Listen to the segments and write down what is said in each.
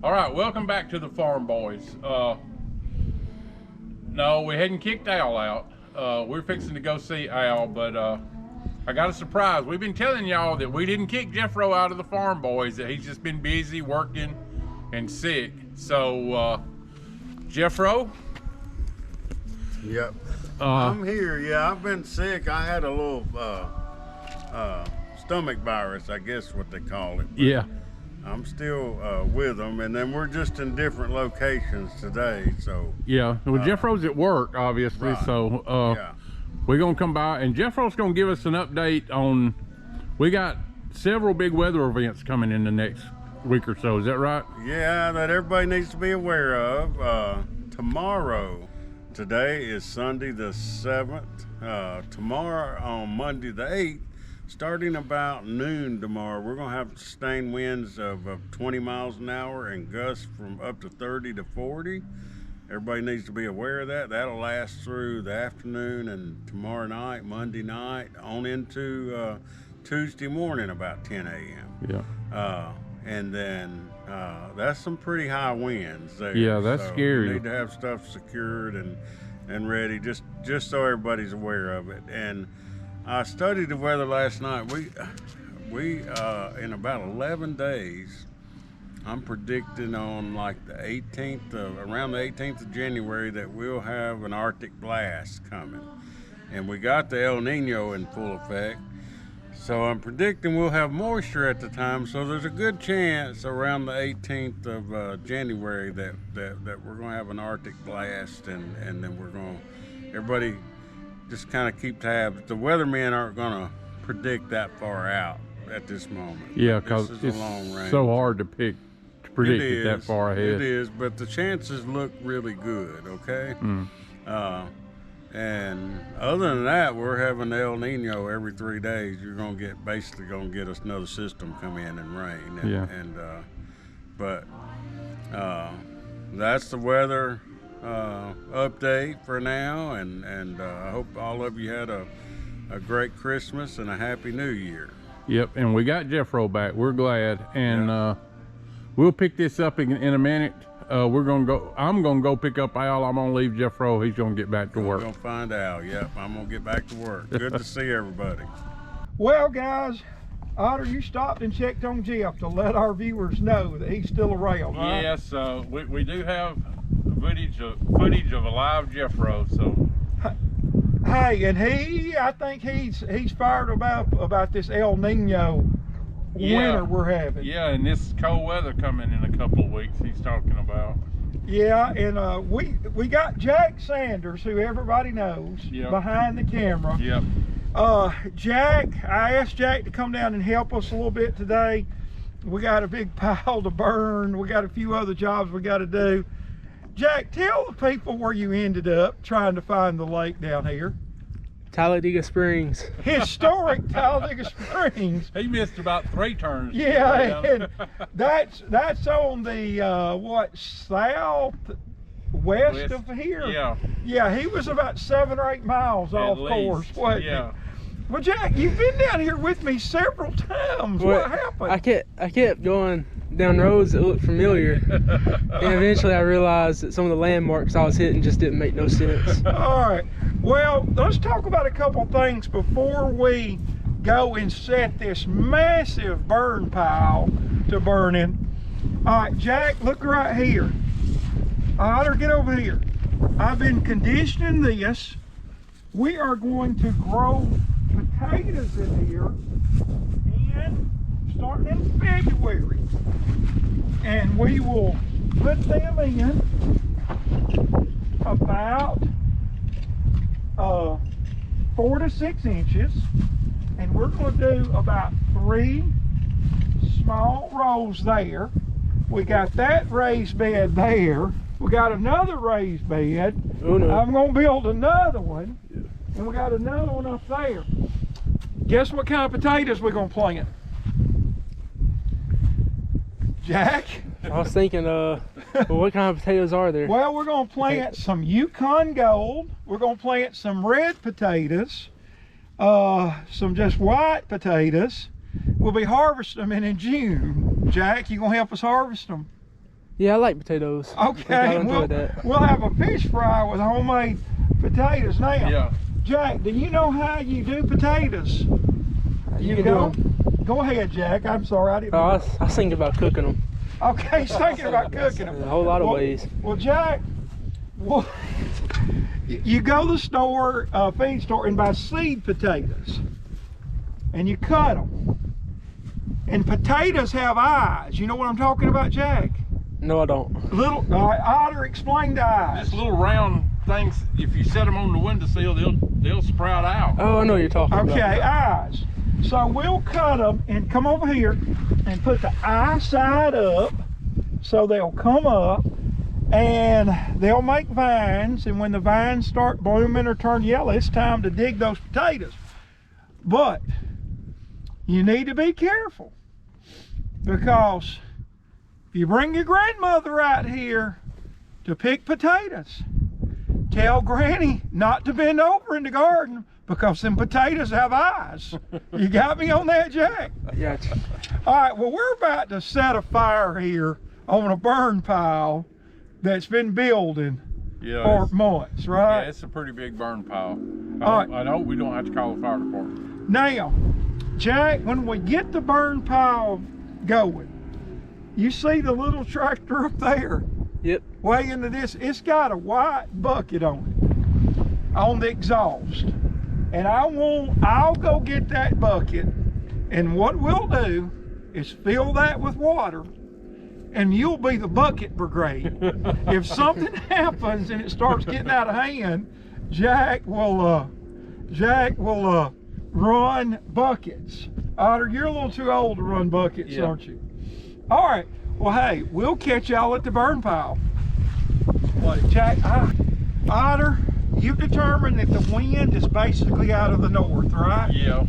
All right, welcome back to the Farm Boys. No, we hadn't kicked Al out. We're fixing to go see Al, but I got a surprise. We've been telling y'all that we didn't kick Jeffro out of the Farm Boys, that he's just been busy working and sick. So, Jeffro? Yep. I'm here. Yeah, I've been sick. I had a little stomach virus, I guess what they call it. Yeah. I'm still with them, and then we're just in different locations today. So yeah, well, Jeffro's at work, obviously. Right. So yeah, we're gonna come by, and Jeffro's gonna give us an update on. We got several big weather events coming in the next week or so. Is that right? Yeah, that everybody needs to be aware of. Tomorrow, today is Sunday the 7th. Tomorrow on Monday the 8th. Starting about noon tomorrow, we're going to have sustained winds of 20 miles an hour and gusts from up to 30 to 40. Everybody needs to be aware of that. That'll last through the afternoon and tomorrow night, Monday night, on into Tuesday morning about 10 a.m. Yeah. And then that's some pretty high winds there. Yeah, that's scary. We need to have stuff secured and ready, just so everybody's aware of it. And I studied the weather last night. We in about 11 days, I'm predicting on like the 18th around the 18th of January that we'll have an Arctic blast coming. And we got the El Nino in full effect. So I'm predicting we'll have moisture at the time. So there's a good chance around the 18th of January that we're going to have an Arctic blast, and then we're going to, everybody just kind of keep tabs. The weathermen aren't going to predict that far out at this moment. Yeah, because it's so hard to predict it that far ahead. It is, but the chances look really good, okay? And other than that, we're having El Nino every 3 days. You're going to basically going to get us another system come in and rain. But that's the weather update for now, and I hope all of you had a great Christmas and a happy New Year. Yep, and we got Jeffro back. We're glad, and we'll pick this up in a minute. We're gonna go. I'm gonna go pick up Al. I'm gonna leave Jeffro. He's gonna get back to work. We're gonna find Al. Yep, I'm gonna get back to work. Good to see everybody. Well, guys, Otter, you stopped and checked on Jeff to let our viewers know that he's still around. Yes, we do have footage of a live Jeffro. So, hey, and I think he's fired about this El Nino winter we're having. Yeah, and this cold weather coming in a couple of weeks he's talking about. Yeah, and we got Jack Sanders, who everybody knows, behind the camera. Yep. Jack, I asked Jack to come down and help us a little bit today. We got a big pile to burn. We got a few other jobs we got to do. Jack, tell the people where you ended up trying to find the lake down here. Talladega Springs. Historic Talladega Springs. He missed about 3 turns. Yeah, and that's on the southwest of here. Yeah. Yeah, he was about 7 or 8 miles off course. Yeah. Well, Jack, you've been down here with me several times. What happened? I kept going down roads that looked familiar, and eventually I realized that some of the landmarks I was hitting just didn't make no sense. All right. Well, let's talk about a couple things before we go and set this massive burn pile to burn in. All right, Jack, look right here. Otter, get over here. I've been conditioning this. We are going to grow potatoes in here and starting in February. And we will put them in about 4 to 6 inches, and we're going to do about 3 small rows there. We got that raised bed there. We got another raised bed. Oh, no. I'm going to build another one, and we got another one up there. Guess what kind of potatoes we're going to plant? Jack? I was thinking, well, what kind of potatoes are there? Well, we're going to plant some Yukon Gold. We're going to plant some red potatoes, some just white potatoes. We'll be harvesting them in June. Jack, you going to help us harvest them? Yeah, I like potatoes. I Okay, enjoy that. we'll have a fish fry with homemade potatoes. Now, Yeah. Jack, do you know how you do potatoes? You can do don't? 'em. Go ahead, Jack. I'm sorry, I didn't. Oh, I was thinking about cooking them. Okay, he's thinking about cooking them. A whole lot of ways. Well, Jack, well, you go to the store, feed store, and buy seed potatoes, and you cut them. And potatoes have eyes. You know what I'm talking about, Jack? No, I don't. Little Otter, explain the eyes. Just little round things. If you set them on the windowsill, they'll sprout out. Oh, I know what you're talking about. Okay, eyes. So we'll cut them and come over here and put the eye side up so they'll come up and they'll make vines, and when the vines start blooming or turn yellow, it's time to dig those potatoes. But you need to be careful, because if you bring your grandmother out here to pick potatoes, tell Granny not to bend over in the garden, because them potatoes have eyes. You got me on that, Jack? Yeah. All right, well, we're about to set a fire here on a burn pile that's been building for months, right? Yeah, it's a pretty big burn pile. All right. I hope we don't have to call the fire department. Now, Jack, when we get the burn pile going, you see the little tractor up there? Yep. Way into this, it's got a white bucket on it, on the exhaust. And I'll go get that bucket, and what we'll do is fill that with water, and you'll be the bucket brigade. If something happens and it starts getting out of hand, Jack will run buckets. Otter, you're a little too old to run buckets, aren't you? All right. Well, hey, we'll catch y'all at the burn pile. What, Jack? Otter, you've determined that the wind is basically out of the north, right? Yeah.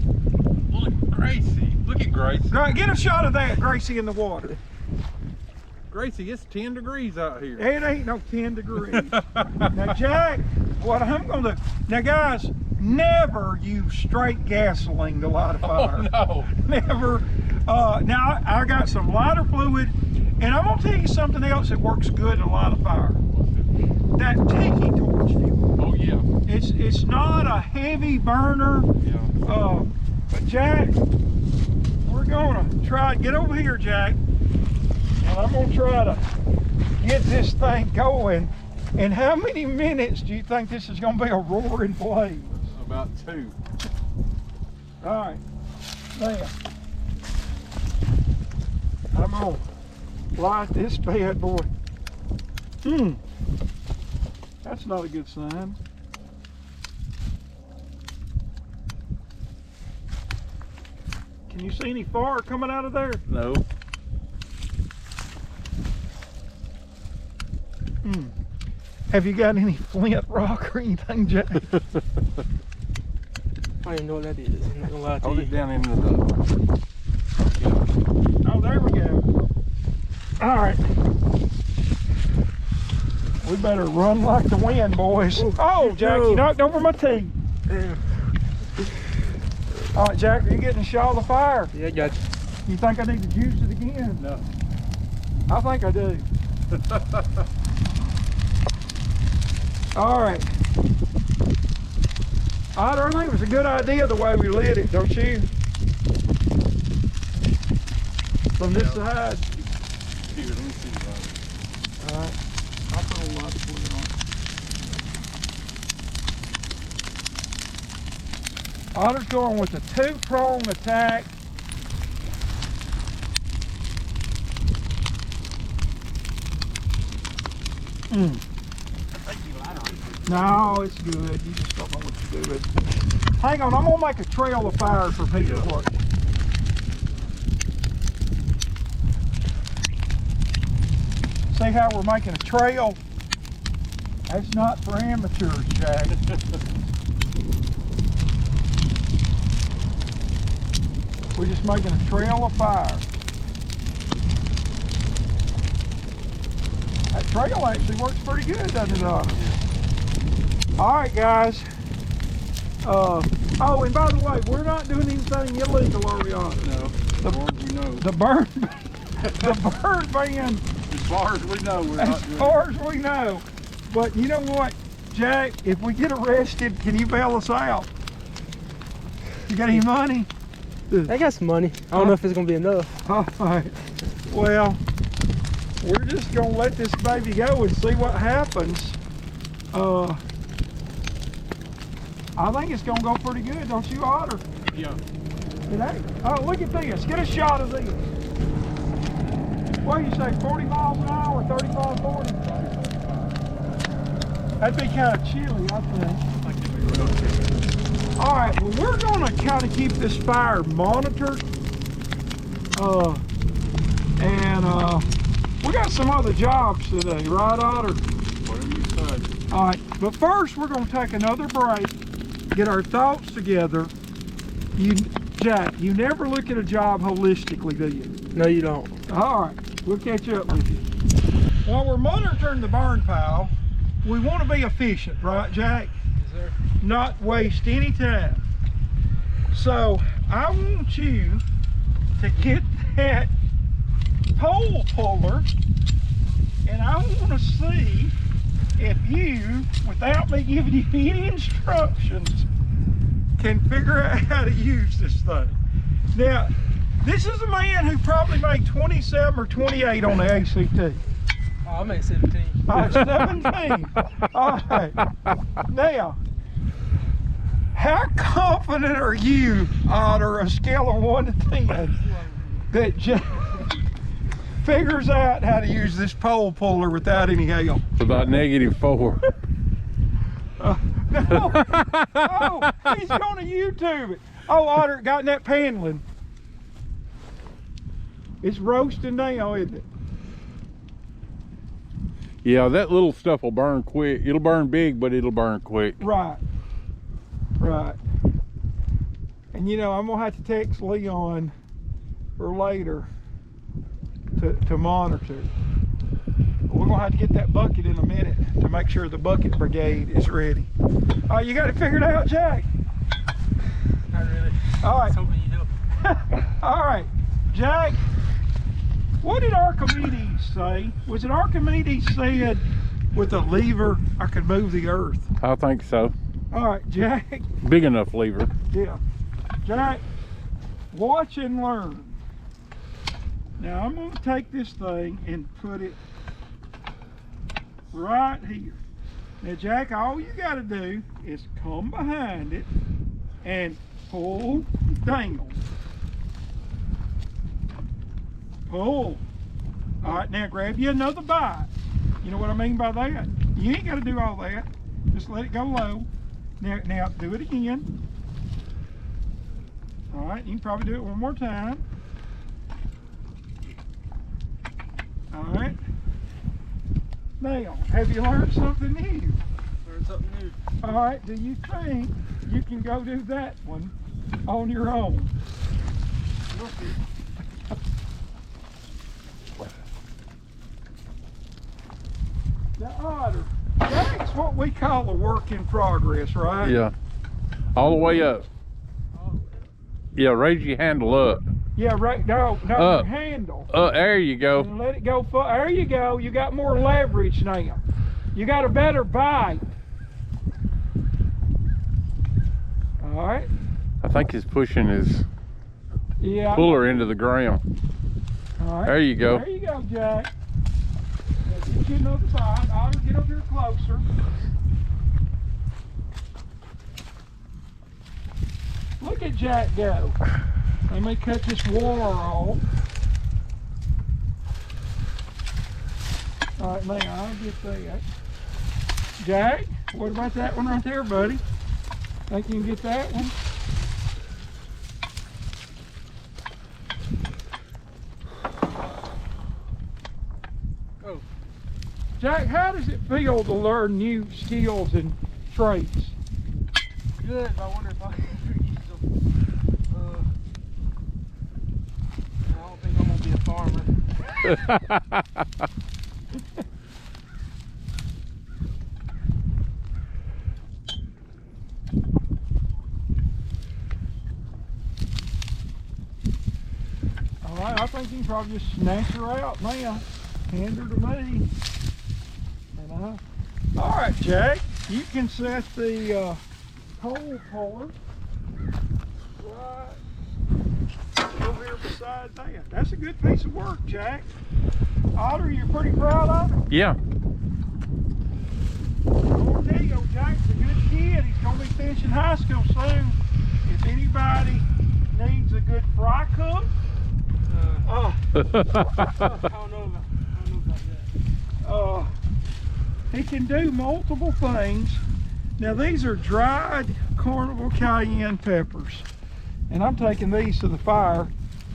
Look, Gracie. Look at Gracie. Right, get a shot of that, Gracie, in the water. Gracie, it's 10 degrees out here. It ain't no 10 degrees. Now, Jack, what I'm gonna do, now guys, never use straight gasoline to light a fire. Oh, no. Never. Now, I got some lighter fluid, and I'm gonna tell you something else that works good in a light of fire. That tiki torch fuel. Oh, yeah. It's not a heavy burner. Yeah. But Jack, we're gonna try, get over here, Jack, and I'm gonna try to get this thing going. And how many minutes do you think this is gonna be a roaring blaze? About 2. All right, now, I'm gonna light this bad boy. That's not a good sign. Can you see any fire coming out of there? No. Have you got any flint rock or anything, Jack? I don't even know what that is. I'm not gonna lie to Hold you. it down into the... Oh, there we go. All right. We better run like the wind, boys. Oh, Jack, you knocked over my tea. Yeah. All right, Jack, are you getting a shot of the fire? Yeah, I got you. You think I need to juice it again? No. I think I do. All right. Otter, I think it was a good idea the way we lit it, don't you? From this side. Here, let me see the light. All right. I'll put a light fluid on. Otter's going with the 2-prong attack. No, it's good. You just don't know what you're doing. Hang on, I'm gonna make a trail of fire for people to work. See how we're making a trail? That's not for amateurs, Jack. We're just making a trail of fire. That trail actually works pretty good, doesn't it, Otter? All right, guys. Oh, and by the way, we're not doing anything illegal, are we, Otter? No. The burn, you know. The burn ban far as we know, we're not As doing far as we know. But you know what, Jack? If we get arrested, can you bail us out? You got any money? I got some money. I don't know if it's gonna be enough. All right. Well, we're just gonna let this baby go and see what happens. I think it's gonna go pretty good, don't you, Otter? Yeah. Today? Oh, look at this. Get a shot of this. What do you say, 40 miles an hour, 35, 40? That'd be kind of chilly, I think. All right, well, we're gonna kind of keep this fire monitored. We got some other jobs today, right, Otter? Whatever you say. All right, but first we're gonna take another break, get our thoughts together. Jack, you never look at a job holistically, do you? No, you don't. All right, we'll catch up with you. While we're monitoring the burn pile, we want to be efficient, right, Jack? Yes, sir. Not waste any time. So I want you to get that pole puller, and I want to see if you, without me giving you any instructions, can figure out how to use this thing. Now, this is a man who probably made 27 or 28 on the ACT. Oh, I made 17. All right, 17. All right. Now, how confident are you, Otter, a scale of 1 to 10, that Jack figures out how to use this pole puller without any help? It's about -4. No. Oh, he's going to YouTube it. Oh, Otter got in that paneling. It's roasting now, isn't it? Yeah, that little stuff will burn quick. It'll burn big, but it'll burn quick. Right. Right. And you know, I'm gonna have to text Leon for later to monitor. We're gonna have to get that bucket in a minute to make sure the bucket brigade is ready. Oh, you got it figured out, Jack? Not really. All I right. was hoping you'd help. All right, Jack. What did Archimedes say? Was it Archimedes said, with a lever I could move the earth? I think so. All right, Jack. Big enough lever. Yeah. Jack, watch and learn. Now I'm going to take this thing and put it right here. Now, Jack, all you got to do is come behind it and pull down. Pull. All right, now grab you another bite. You know what I mean by that? You ain't got to do all that. Just let it go low. Now do it again. All right, you can probably do it one more time. All right. Now, have you learned something new? Learn something new. All right, do you think you can go do that one on your own? We'll see. The Otter, that's what we call a work in progress, right? Yeah. All the way up. Yeah, raise your handle up. Yeah, right. No, Up. your handle. There you go. And let it go. There you go. You got more leverage now. You got a better bite. All right. I think he's pushing his Yeah. puller into the ground. All right. There you go. There you go, Jack. Now get you another bite. Otter, get over here closer. Look at Jack go. Let me cut this water off. All right, now I'll get that. Jack, what about that one right there, buddy? Think you can get that one? Oh. Jack, how does it feel to learn new skills and traits? Good. I wonder if I can use them. I don't think I'm gonna be a farmer. All right, I think you can probably just snatch her out now. Hand her to me. And all right, Jack, you can set the coal puller right over here beside that. That's a good piece of work, Jack. Otter, you're pretty proud of it? Yeah. I'll tell you, Jack's a good kid. He's going to be finishing high school soon. If anybody needs a good fry cook, I don't know about that. He can do multiple things. Now these are dried Carnival cayenne peppers, and I'm taking these to the fire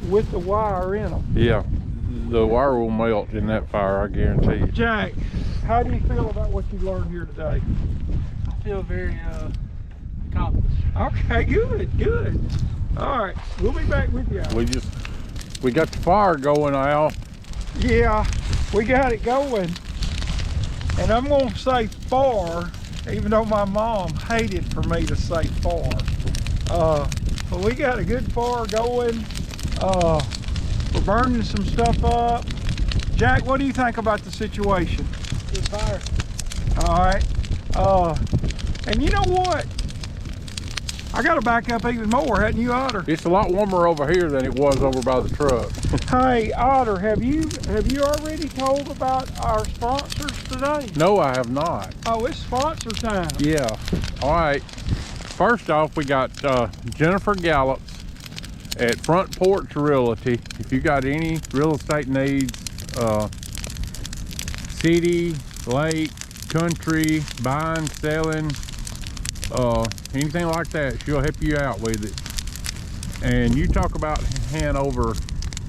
with the wire in them. Yeah. The wire will melt in that fire, I guarantee you. Jack, how do you feel about what you learned here today? I feel very accomplished. Okay, good. All right, we'll be back with you. We got the fire going, Al. Yeah, we got it going. And I'm going to say far, even though my mom hated for me to say far. But we got a good fire going. We're burning some stuff up. Jack, what do you think about the situation? Good fire. All right. And you know what? I got to back up even more, hadn't you, Otter? It's a lot warmer over here than it was over by the truck. Hey, Otter, have you already told about our sponsors today? No, I have not. Oh, it's sponsor time. Yeah. All right. First off, we got Jennifer Gallops at Front Porch Realty. If you got any real estate needs, city, lake, country, buying, selling, anything like that, she'll help you out with it. And you talk about Hanover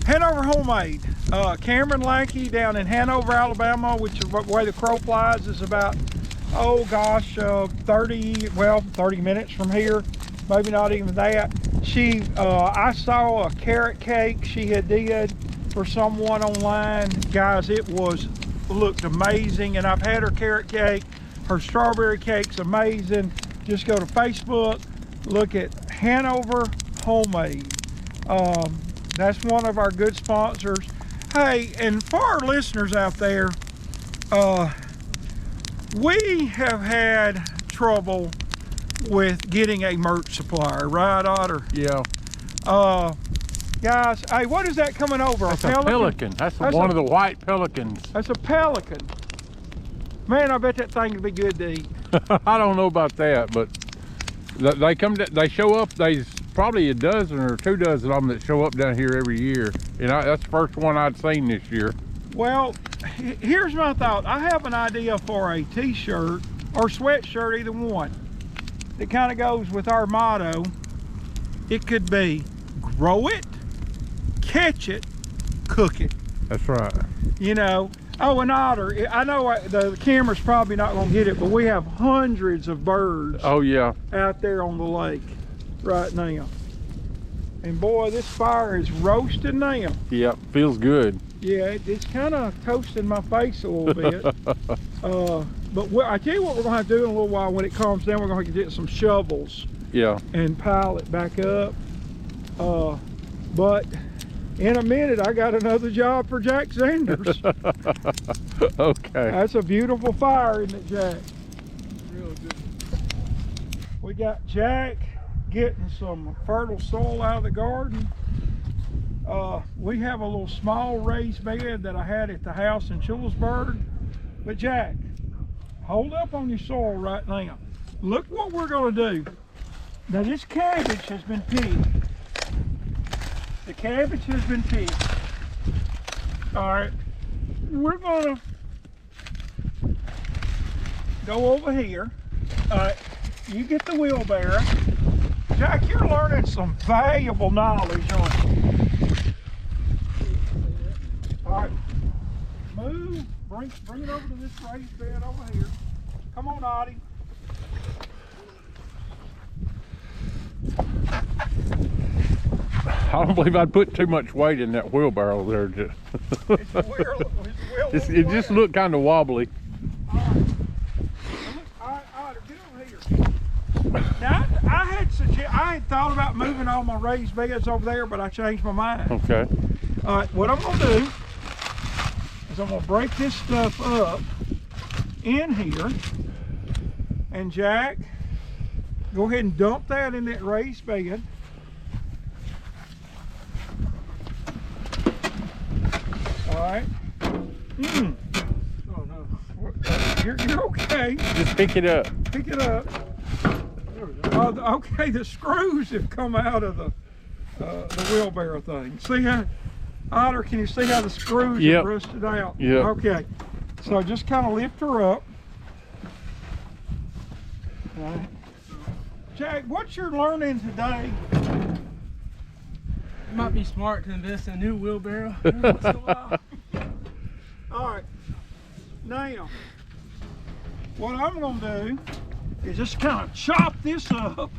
Homemade. Cameron Lackey down in Hanover, Alabama, which is the way the crow flies, is about, 30 minutes from here. Maybe not even that. I saw a carrot cake she had did for someone online. Guys, it looked amazing, and I've had her carrot cake. Her strawberry cake's amazing. Just go to Facebook, look at Hanover Homemade. That's one of our good sponsors. Hey, and for our listeners out there, we have had trouble with getting a merch supplier, right, Otter? Yeah. Guys, hey, what is that coming over? That's a pelican. That's one of the white pelicans. That's a pelican. Man, I bet that thing would be good to eat. I don't know about that, but they show up. There's probably a dozen or 2 dozen of them that show up down here every year, and that's the first one I'd seen this year. Well, here's my thought. I have an idea for a t-shirt or sweatshirt, either one. It kind of goes with our motto. It could be grow it, catch it, cook it. That's right. You know. Oh, and Otter, I know the camera's probably not going to get it, but we have hundreds of birds. Oh yeah. Out there on the lake right now. And boy, this fire is roasting now. Yep, feels good. Yeah, it's kind of toasting my face a little bit. But I tell you what we're going to have to do in a little while. When it calms down, we're going to get some shovels. Yeah. And pile it back up. But in a minute, I got another job for Jack Sanders. Okay. That's a beautiful fire, isn't it, Jack? Real good. We got Jack getting some fertile soil out of the garden. We have a little small raised bed that I had at the house in Chillisburg. But Jack, hold up on your soil right now. Look what we're going to do. Now this cabbage has been picked. The cabbage has been picked. All right, we're going to go over here. All right, you get the wheelbarrow. Jack, you're learning some valuable knowledge, aren't you? All right, move, bring it over to this raised bed over here. Come on, Oddie. I don't believe I'd put too much weight in that wheelbarrow there. It just looked kind of wobbly. All right, Otter, get over here. Now, I had thought about moving all my raised beds over there, but I changed my mind. Okay. All right, what I'm going to do is I'm gonna break this stuff up in here. And Jack, go ahead and dump that in that raised bed. All right. Oh no. You're okay. Just pick it up. Pick it up. Okay, the screws have come out of the wheelbarrow thing. See how, Otter, can you see how the screws have rusted out? Yeah. Okay. So just kind of lift her up. All right. Jack, what you're learning today? It might be smart to invest in a new wheelbarrow every once in a while. All right. Now, what I'm going to do is just kind of chop this up,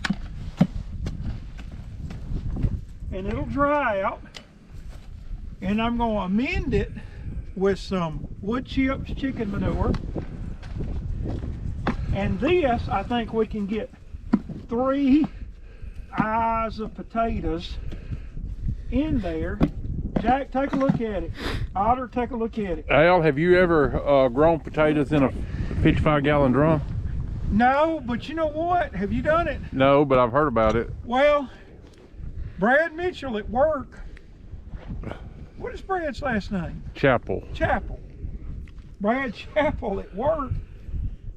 and it'll dry out, and I'm going to amend it with some wood chips chicken manure, and this I think we can get 3 eyes of potatoes in there. Jack, take a look at it. Otter, take a look at it. Al, have you ever grown potatoes in a 55-gallon drum? No, but you know what? Have you done it? No, but I've heard about it. Well, Brad Mitchell at work. What is Brad's last name? Chapel. Chapel. Brad Chapel at work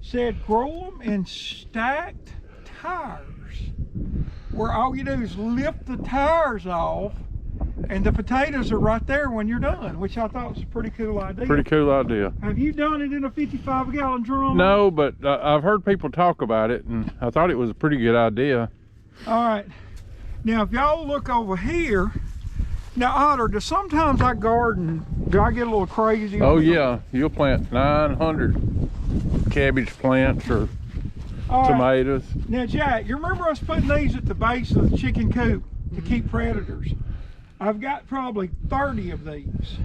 said grow them in stacked tires, where all you do is lift the tires off and the potatoes are right there when you're done, which I thought was a pretty cool idea. Pretty cool idea. Have you done it in a 55-gallon drum? No, but I've heard people talk about it, and I thought it was a pretty good idea. All right. Now, if y'all look over here, now Otter, sometimes I garden, do I get a little crazy? Oh yeah, you'll plant 900 cabbage plants or tomatoes. Now Jack, you remember us putting these at the base of the chicken coop to keep predators? I've got probably 30 of these.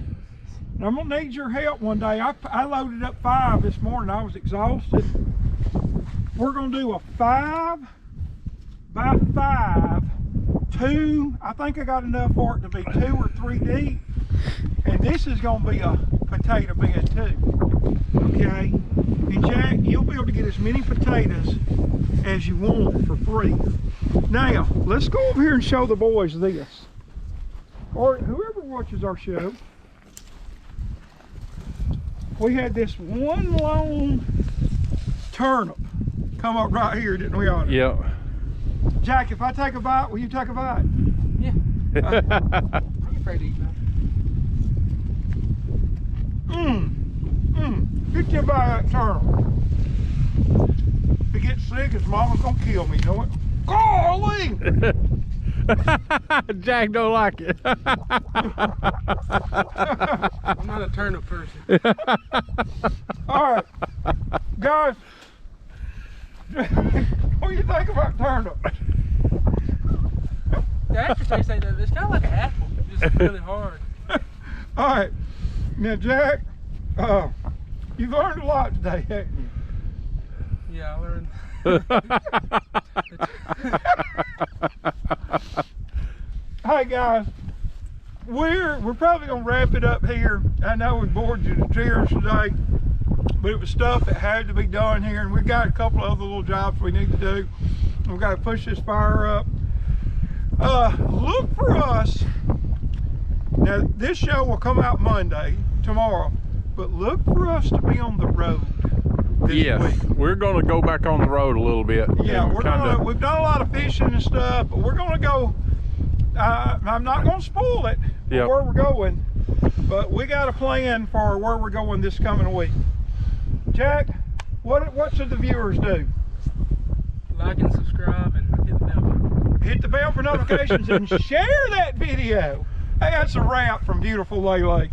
And I'm gonna need your help one day. I loaded up 5 this morning. I was exhausted. We're gonna do a 5 by 5, 2, I think I got enough for it to be 2 or 3 deep. And this is gonna be a potato bed too. Okay? And Jack, you'll be able to get as many potatoes as you want for free. Now, let's go over here and show the boys this. Or whoever watches our show. We had this one long turnip come up right here, didn't we, Otter? Yeah. Jack, if I take a bite, will you take a bite? Yeah. I'm afraid to eat that. Get you a bite of that turnip. If it gets sick, his mama's gonna kill me, you know it? Golly! Jack don't like it. I'm not a turnip person. All right, guys, what do you think about turnip? The aftertaste ain't that. It's kind of like an apple, just really hard. All right, now Jack, you've learned a lot today, haven't you? Yeah, I learned. Hey guys, we're probably gonna wrap it up here. I know we bored you to tears today, but it was stuff that had to be done here, and we got a couple of other little jobs we need to do. We've got to push this fire up. Look for us. Now this show will come out Monday, tomorrow, but look for us to be on the road this week. We're gonna go back on the road a little bit. Yeah, we've done a lot of fishing and stuff, but we're gonna go. I'm not gonna spoil it for where we're going, but we got a plan for where we're going this coming week. Jack, what should the viewers do? Like and subscribe and hit the bell. Hit the bell for notifications and share that video. Hey, that's a wrap from beautiful Lele.